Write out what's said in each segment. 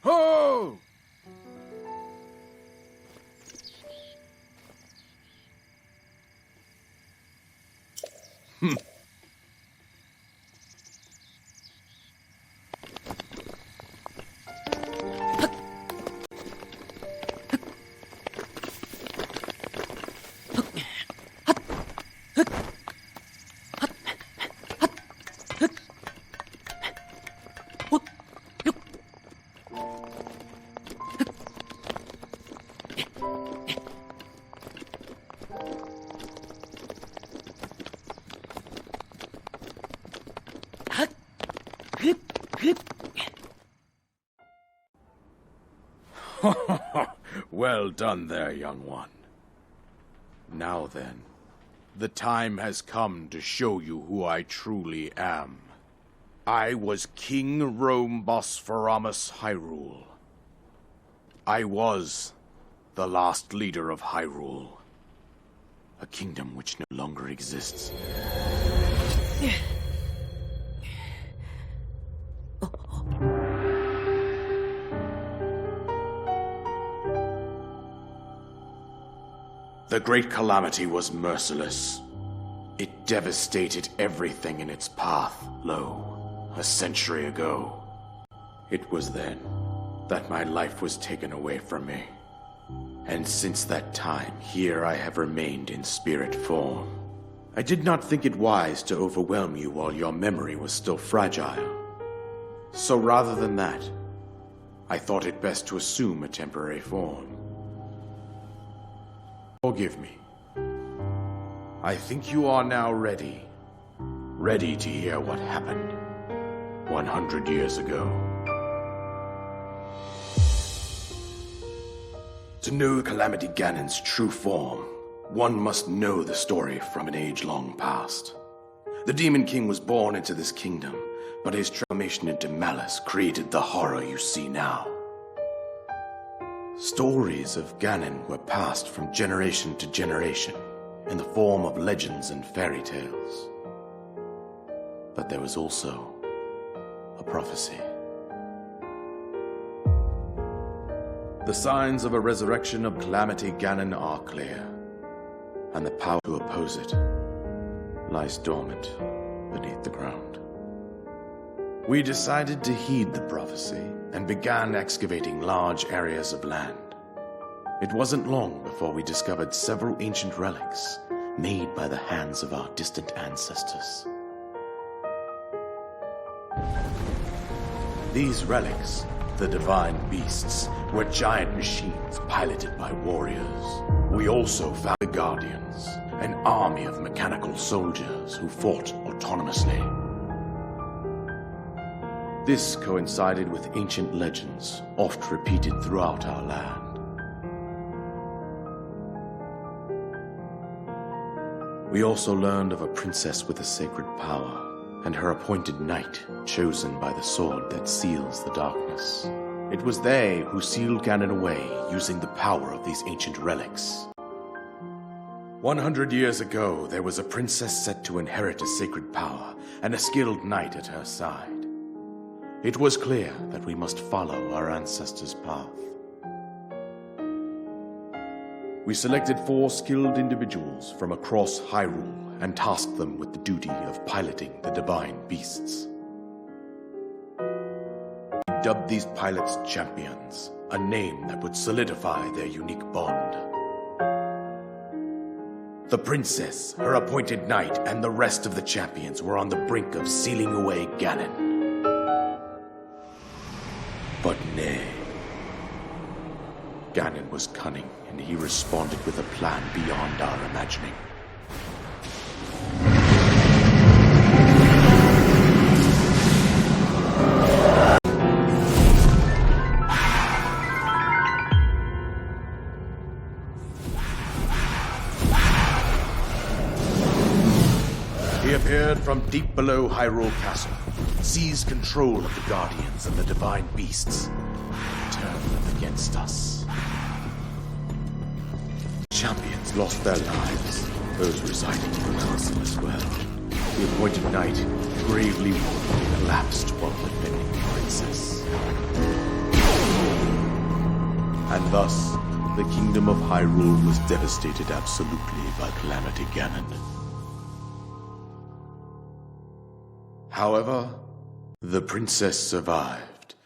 Ho! Well done there, young one. Now then, the time has come to show you who I truly am. I was King Rome Bosphoramus Hyrule. I was the last leader of Hyrule, a kingdom which no longer exists. The Great Calamity was merciless. It devastated everything in its path, lo, a century ago. It was then that my life was taken away from me. And since that time, here I have remained in spirit form. I did not think it wise to overwhelm you while your memory was still fragile. So rather than that, I thought it best to assume a temporary form. Forgive me. I think you are now ready. Ready to hear what happened 100 years ago. To know Calamity Ganon's true form, one must know the story from an age long past. The Demon King was born into this kingdom, but his transformation into malice created the horror you see now. Stories of Ganon were passed from generation to generation in the form of legends and fairy tales. But there was also a prophecy. The signs of a resurrection of Calamity Ganon are clear, and the power to oppose it lies dormant beneath the ground. We decided to heed the prophecy and began excavating large areas of land. It wasn't long before we discovered several ancient relics made by the hands of our distant ancestors. These relics, the divine beasts, were giant machines piloted by warriors. We also found the Guardians, an army of mechanical soldiers who fought autonomously. This coincided with ancient legends, oft repeated throughout our land. We also learned of a princess with a sacred power, and her appointed knight, chosen by the sword that seals the darkness. It was they who sealed Ganon away using the power of these ancient relics. 100 years ago, there was a princess set to inherit a sacred power, and a skilled knight at her side. It was clear that we must follow our ancestors' path. We selected 4 skilled individuals from across Hyrule and tasked them with the duty of piloting the divine beasts. We dubbed these pilots champions, a name that would solidify their unique bond. The princess, her appointed knight, and the rest of the champions were on the brink of sealing away Ganon. But nay. Ganon was cunning, and he responded with a plan beyond our imagining. He appeared from deep below Hyrule Castle, seized control of the Guardians and the divine beasts, and turned them against us. Champions lost their lives, those residing in the castle as well. The appointed knight, gravely wounded, collapsed while defending the princess. And thus, the kingdom of Hyrule was devastated absolutely by Calamity Ganon. However, the princess survived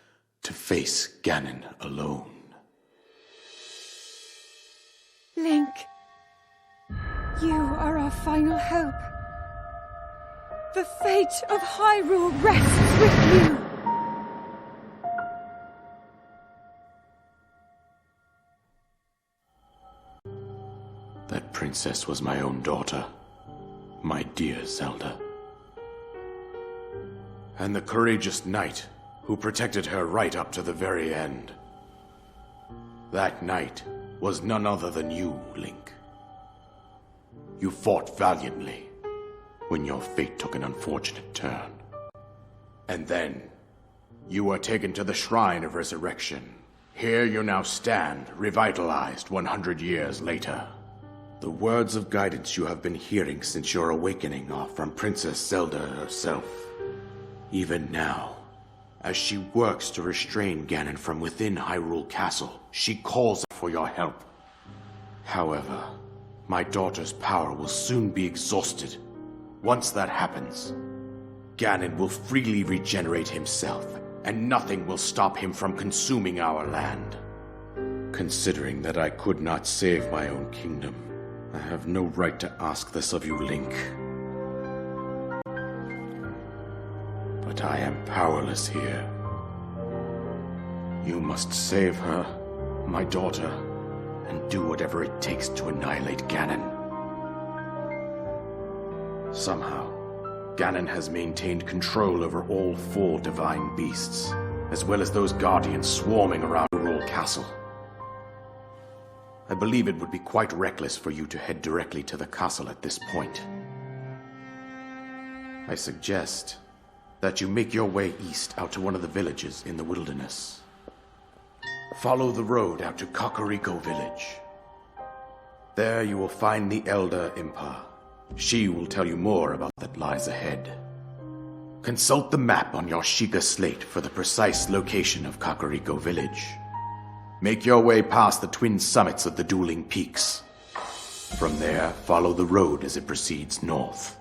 to face Ganon alone. Link, you are our final hope. The fate of Hyrule rests with you. That princess was my own daughter, my dear Zelda. And the courageous knight who protected her right up to the very end. That knight was none other than you, Link. You fought valiantly when your fate took an unfortunate turn. And then, you were taken to the Shrine of Resurrection. Here you now stand, revitalized 100 years later. The words of guidance you have been hearing since your awakening are from Princess Zelda herself. Even now, as she works to restrain Ganon from within Hyrule Castle, she calls for your help. However, my daughter's power will soon be exhausted. Once that happens, Ganon will freely regenerate himself, and nothing will stop him from consuming our land. Considering that I could not save my own kingdom, I have no right to ask this of you, Link. But I am powerless here. You must save her, my daughter, and do whatever it takes to annihilate Ganon. Somehow, Ganon has maintained control over all 4 divine beasts, as well as those guardians swarming around Hyrule Castle. I believe it would be quite reckless for you to head directly to the castle at this point. I suggest that you make your way east out to one of the villages in the wilderness. Follow the road out to Kakariko Village. There you will find the Elder Impa. She will tell you more about what lies ahead. Consult the map on your Sheikah slate for the precise location of Kakariko Village. Make your way past the twin summits of the dueling peaks. From there, follow the road as it proceeds north.